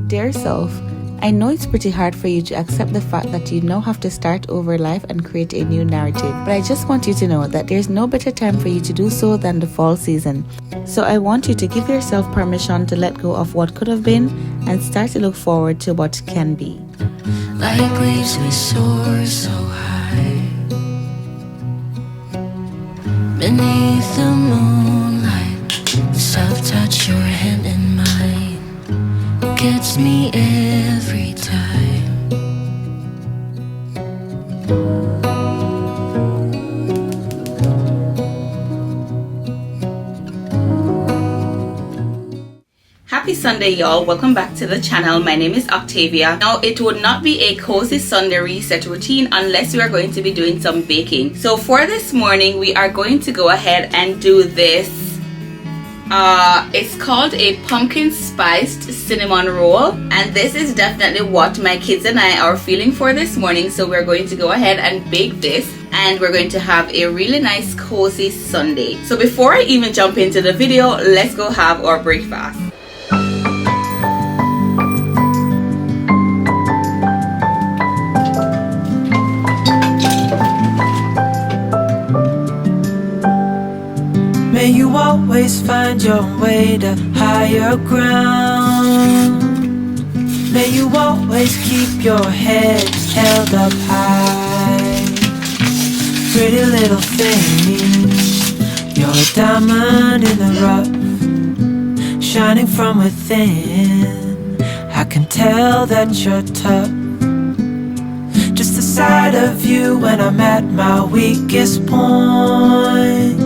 Dear self, I know it's pretty hard for you to accept the fact that you now have to start over life and create a new narrative, but I just want you to know that there's no better time for you to do so than the fall season. So I want you to give yourself permission to let go of what could have been and start to look forward to what can be. Like leaves we soar so high beneath the moonlight. The soft touch your hand in mine gets me every time. Happy Sunday, y'all. Welcome back to the channel. My name is Octavia. Now, it would not be a cozy Sunday reset routine unless we are going to be doing some baking. So for this morning, we are going to go ahead and do this. It's called a pumpkin spiced cinnamon roll, and this is definitely what my kids and I are feeling for this morning. So we're going to go ahead and bake this, and we're going to have a really nice cozy Sunday. So before I even jump into the video, let's go have our breakfast. May you always find your way to higher ground. May you always keep your head held up high. Pretty little thing, you're a diamond in the rough, shining from within. I can tell that you're tough. Just the sight of you when I'm at my weakest point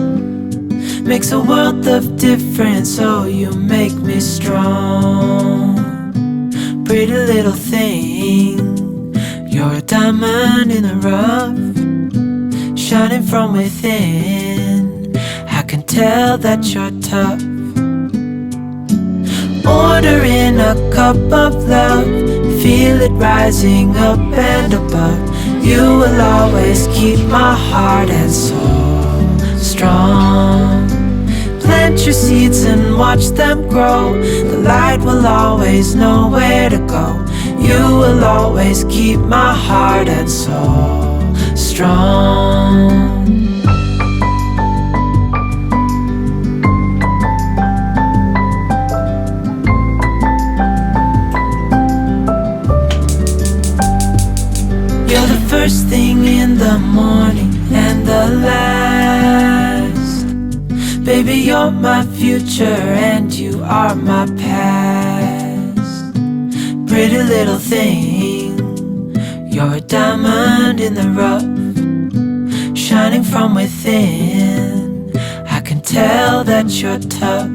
makes a world of difference, oh you make me strong. Pretty little thing, you're a diamond in the rough, shining from within. I can tell that you're tough. Ordering a cup of love, feel it rising up and above. You will always keep my heart and soul strong. Plant your seeds and watch them grow. The light will always know where to go. You will always keep my heart and soul strong. You're the first thing in the morning and the last. Baby, you're my future and you are my past. Pretty little thing, you're a diamond in the rough, shining from within. I can tell that you're tough.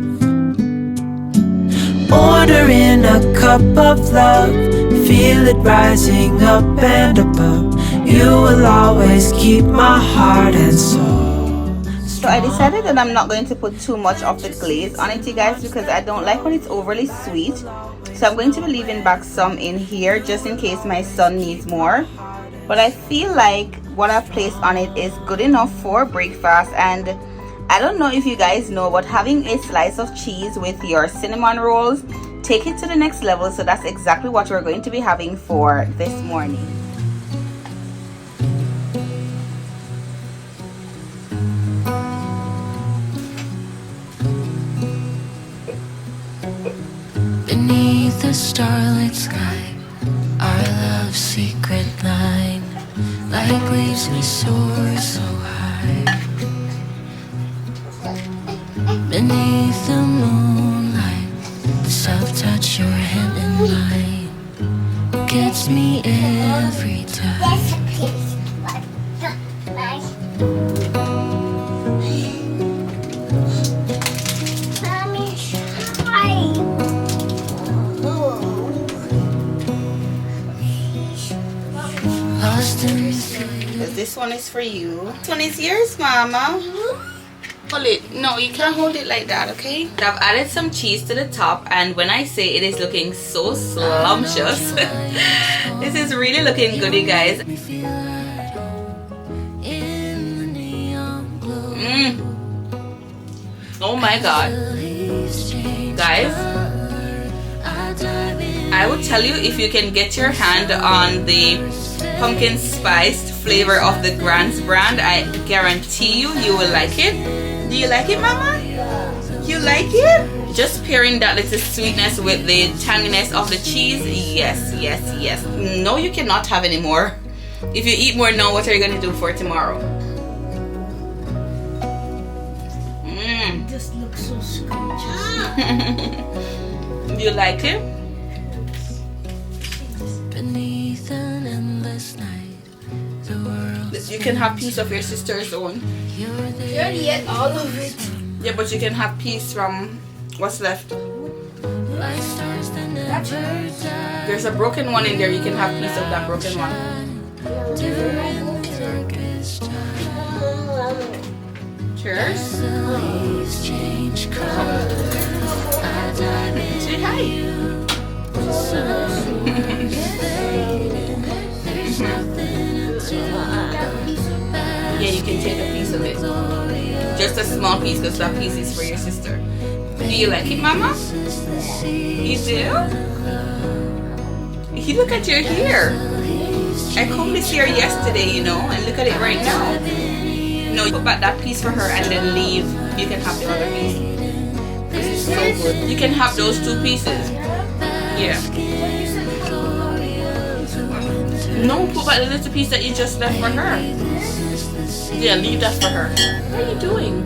Ordering a cup of love, feel it rising up and above. You will always keep my heart and soul. So I decided that I'm not going to put too much of the glaze on it, you guys, because I don't like when it's overly sweet. So I'm going to be leaving back some in here just in case my son needs more. But I feel like what I've placed on it is good enough for breakfast. And I don't know if you guys know, but having a slice of cheese with your cinnamon rolls take it to the next level. So that's exactly what we're going to be having for this morning. Beneath the starlit sky, our love's secret line. Like leaves we soar so high beneath the moonlight. The soft touch your hand in mine gets me every time. This one is for you. This one is yours, Mama. Hold it. No, you can't hold it like that, okay? I've added some cheese to the top, and when I say it is looking so slumptious, this is really looking good, you guys. Oh my god. Guys, I would tell you, if you can get your hand on the pumpkin spiced flavor of the Grants brand, I guarantee you will like it. Do you like it, Mama? You like it? Just pairing that little sweetness with the tanginess of the cheese. Yes, yes, yes. No, you cannot have any more. If you eat more now, what are you going to do for tomorrow? This looks so scrumptious. You like it? Beneath an endless night, the world. You can have piece of your sister's own. You already ate all of it. Yeah, but you can have piece from what's left. Like stars that never die. There's a broken one in there. You can have piece of that broken one. During the darkest time, Cheers. leaves change color. I dive into Say hi. the sun. There's nothing to Yeah, you can take a piece of it. Just a small piece, because that piece is for your sister. Do you like it, Mama? You do? You look at your hair. I combed this hair yesterday, you know, and look at it right now. No, you put back that piece for her and then leave. You can have the other piece. This is so good. You can have those two pieces. Yeah. No, put back the little piece that you just left for her. Yeah, leave that for her. What are you doing?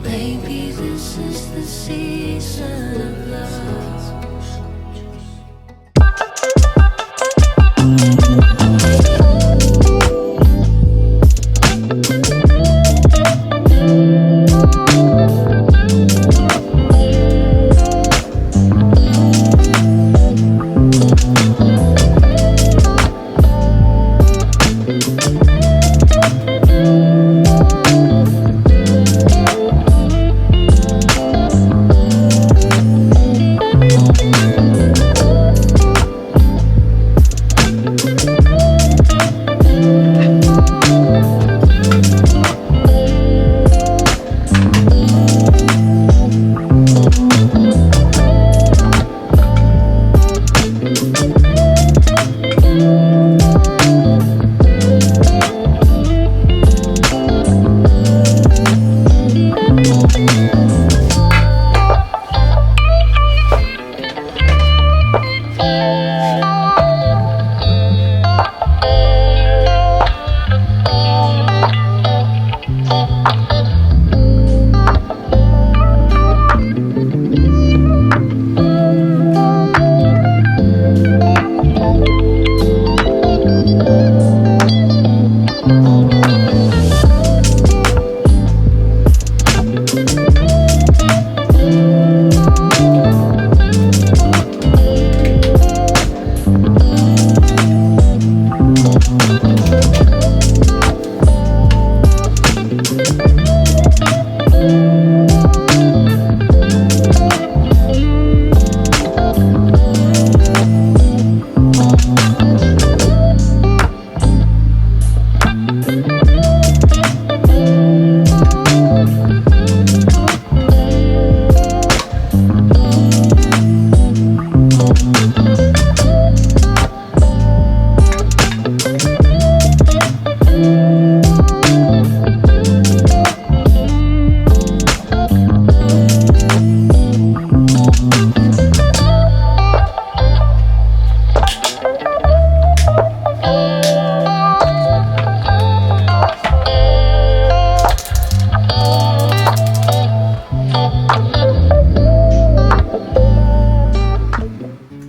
Maybe this is the season of love.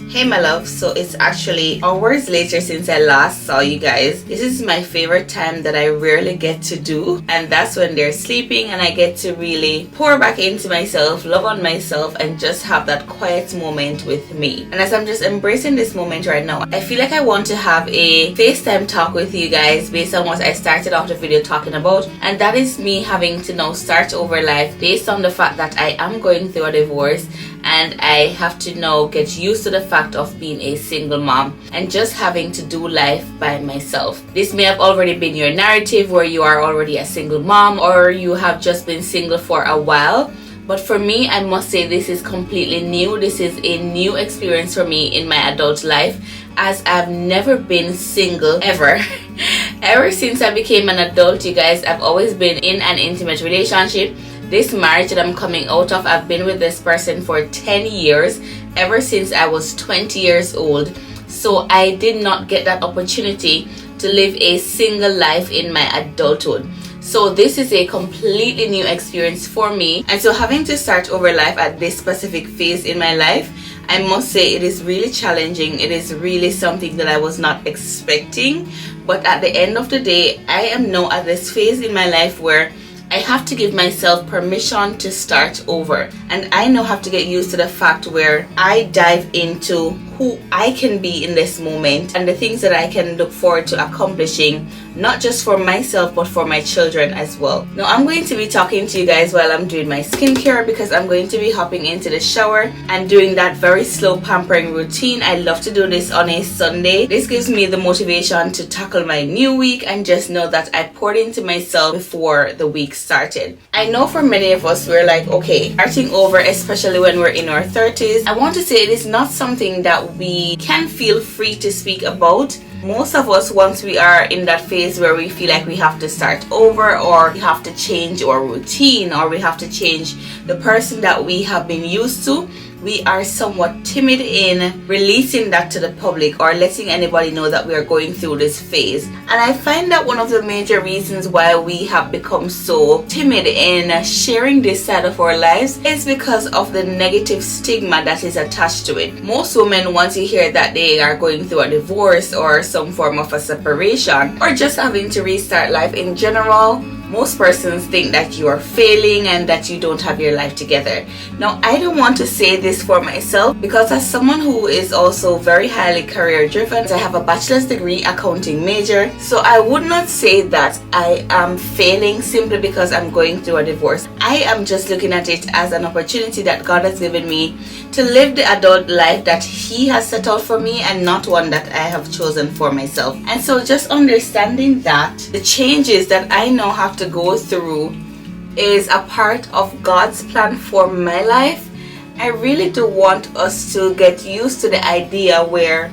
Hey my love, so it's actually hours later since I last saw you guys. This is my favorite time that I rarely get to do, and that's when they're sleeping and I get to really pour back into myself, love on myself, and just have that quiet moment with me. And as I'm just embracing this moment right now, I feel like I want to have a FaceTime talk with you guys based on what I started off the video talking about, and that is me having to now start over life based on the fact that I am going through a divorce and I have to now get used to the fact of being a single mom and just having to do life by myself. This may have already been your narrative where you are already a single mom, or you have just been single for a while, But for me, I must say this is completely new. This is a new experience for me in my adult life, as I've never been single ever. Ever since I became an adult, you guys, I've always been in an intimate relationship. This marriage that I'm coming out of, I've been with this person for 10 years, ever since I was 20 years old. So I did not get that opportunity to live a single life in my adulthood. So this is a completely new experience for me. And so having to start over life at this specific phase in my life, I must say it is really challenging. It is really something that I was not expecting. But at the end of the day, I am now at this phase in my life where I have to give myself permission to start over. And I now have to get used to the fact where I dive into who I can be in this moment and the things that I can look forward to accomplishing, not just for myself but for my children as well. Now I'm going to be talking to you guys while I'm doing my skincare, because I'm going to be hopping into the shower and doing that very slow pampering routine. I love to do this on a Sunday. This gives me the motivation to tackle my new week and just know that I poured into myself before the week started. I know for many of us, we're like, okay, starting over, especially when we're in our 30s, I want to say it is not something that we can feel free to speak about. Most of us, once we are in that phase where we feel like we have to start over, or we have to change our routine, or we have to change the person that we have been used to, we are somewhat timid in releasing that to the public or letting anybody know that we are going through this phase. And I find that one of the major reasons why we have become so timid in sharing this side of our lives is because of the negative stigma that is attached to it. Most women, once you hear that they are going through a divorce or some form of a separation, or just having to restart life in general, most persons think that you are failing and that you don't have your life together. Now, I don't want to say this for myself, because as someone who is also very highly career driven, I have a bachelor's degree accounting major, so I would not say that I am failing simply because I'm going through a divorce. I am just looking at it as an opportunity that God has given me to live the adult life that He has set out for me, and not one that I have chosen for myself. And so just understanding that the changes that I now have to go through is a part of God's plan for my life, I really do want us to get used to the idea where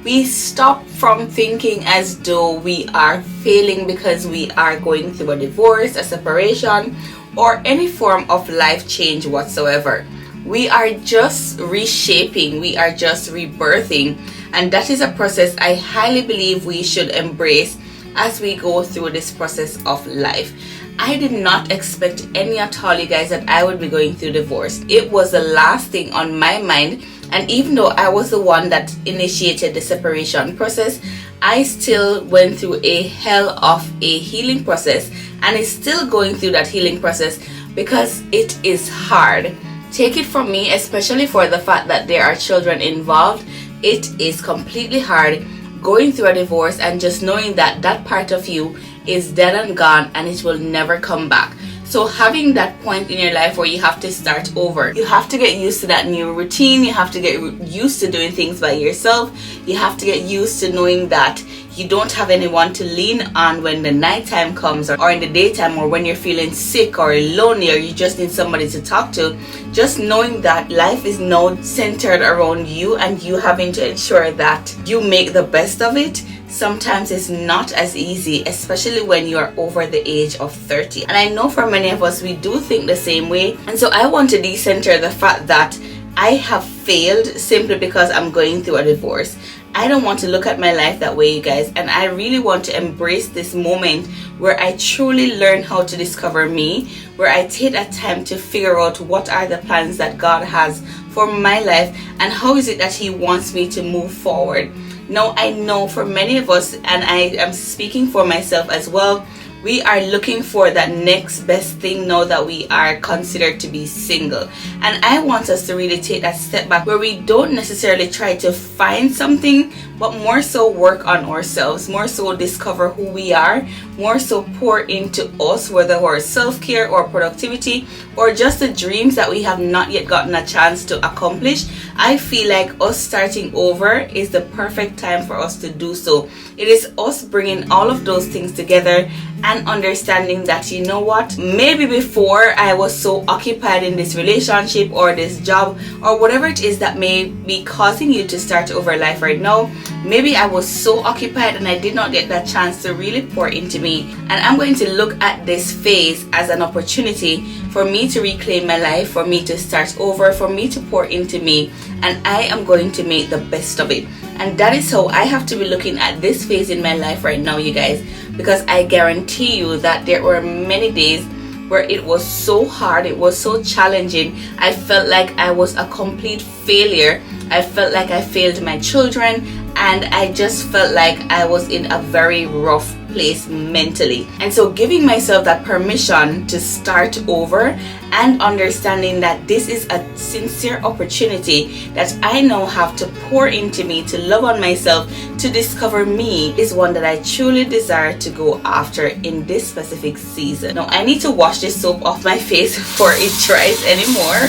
we stop from thinking as though we are failing because we are going through a divorce, a separation, or any form of life change whatsoever. We are just reshaping, we are just rebirthing, and that is a process I highly believe we should embrace as we go through this process of life. I did not expect any at all, you guys, that I would be going through divorce. It was the last thing on my mind, and even though I was the one that initiated the separation process, I still went through a hell of a healing process, and is still going through that healing process because it is hard. Take it from me, especially for the fact that there are children involved, it is completely hard going through a divorce and just knowing that that part of you is dead and gone and it will never come back. So having that point in your life where you have to start over, you have to get used to that new routine, you have to get used to doing things by yourself, you have to get used to knowing that you don't have anyone to lean on when the nighttime comes, or in the daytime, or when you're feeling sick or lonely, or you just need somebody to talk to. Just knowing that life is now centered around you and you having to ensure that you make the best of it. Sometimes it's not as easy, especially when you are over the age of 30. And I know for many of us, we do think the same way. And so I want to decenter the fact that I have failed simply because I'm going through a divorce. I don't want to look at my life that way, you guys, and I really want to embrace this moment where I truly learn how to discover me, where I take that time to figure out what are the plans that God has for my life and how is it that He wants me to move forward. Now, I know for many of us, and I am speaking for myself as well, we are looking for that next best thing now that we are considered to be single. And I want us to really take that step back where we don't necessarily try to find something, but more so work on ourselves, more so discover who we are, more so pour into us, whether our self-care or productivity or just the dreams that we have not yet gotten a chance to accomplish. I feel like us starting over is the perfect time for us to do so. It is us bringing all of those things together and understanding that, you know what, maybe before I was so occupied in this relationship or this job or whatever it is that may be causing you to start over life right now, maybe I was so occupied and I did not get that chance to really pour into me. And I'm going to look at this phase as an opportunity for me to reclaim my life, for me to start over, for me to pour into me, and I am going to make the best of it. And that is how I have to be looking at this phase in my life right now, you guys, because I guarantee you that there were many days where it was so hard, it was so challenging. I felt like I was a complete failure. I felt like I failed my children, and I just felt like I was in a very rough place mentally. And so giving myself that permission to start over and understanding that this is a sincere opportunity that I now have to pour into me, to love on myself, to discover me, is one that I truly desire to go after in this specific season. Now I need to wash this soap off my face before it dries anymore.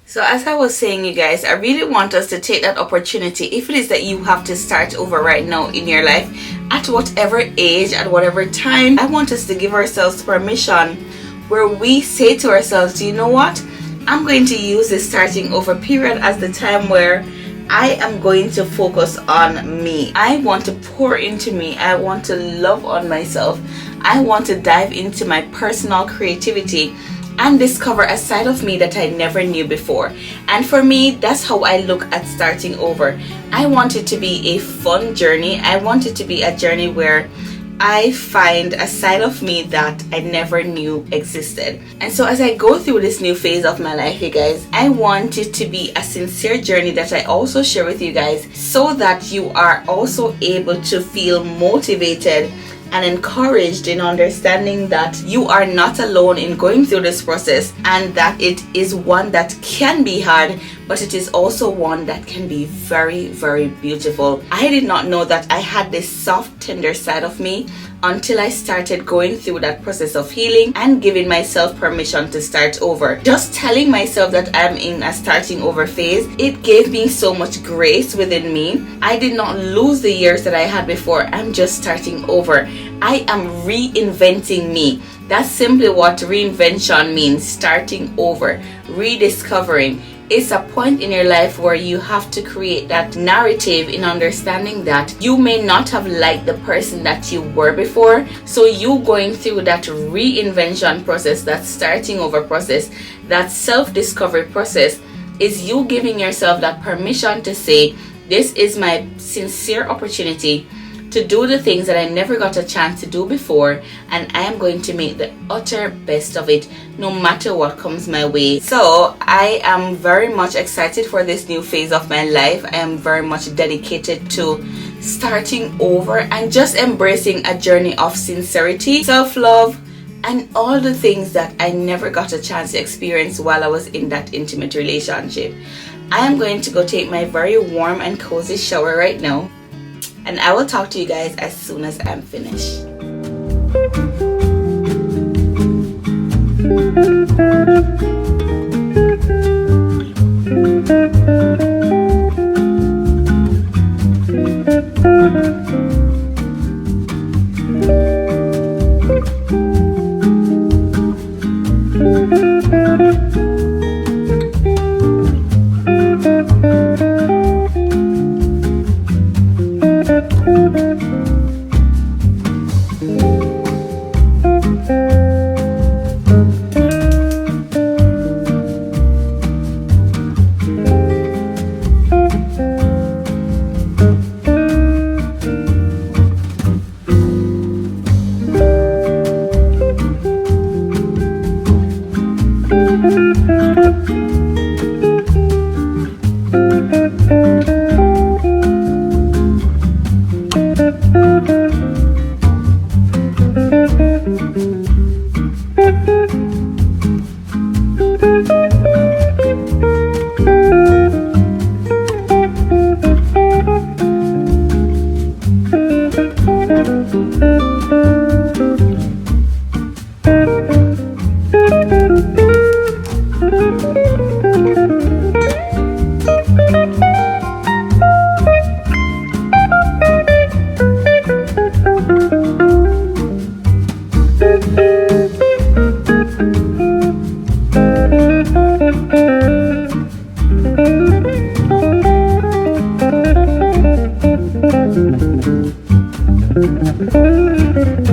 So as I was saying, you guys, I really want us to take that opportunity. If it is that you have to start over right now in your life, at whatever age, at whatever time, I want us to give ourselves permission where we say to ourselves, you know what, I'm going to use this starting over period as the time where I am going to focus on me. I want to pour into me. I want to love on myself. I want to dive into my personal creativity and discover a side of me that I never knew before. And for me, that's how I look at starting over. I want it to be a fun journey. I want it to be a journey where I find a side of me that I never knew existed. And so as I go through this new phase of my life, you guys, I want it to be a sincere journey that I also share with you guys, so that you are also able to feel motivated and encouraged in understanding that you are not alone in going through this process, and that it is one that can be hard, but it is also one that can be very, very beautiful. I did not know that I had this soft, tender side of me until I started going through that process of healing and giving myself permission to start over. Just telling myself that I'm in a starting over phase, it gave me so much grace within me. I did not lose the years that I had before. I'm just starting over. I am reinventing me. That's simply what reinvention means, starting over, rediscovering. It's a point in your life where you have to create that narrative in understanding that you may not have liked the person that you were before. So you going through that reinvention process, that starting over process, that self-discovery process, is you giving yourself that permission to say, this is my sincere opportunity to do the things that I never got a chance to do before, and I am going to make the utter best of it no matter what comes my way. So I am very much excited for this new phase of my life. I am very much dedicated to starting over and just embracing a journey of sincerity, self-love, and all the things that I never got a chance to experience while I was in that intimate relationship. I am going to go take my very warm and cozy shower right now, and I will talk to you guys as soon as I'm finished. Bye.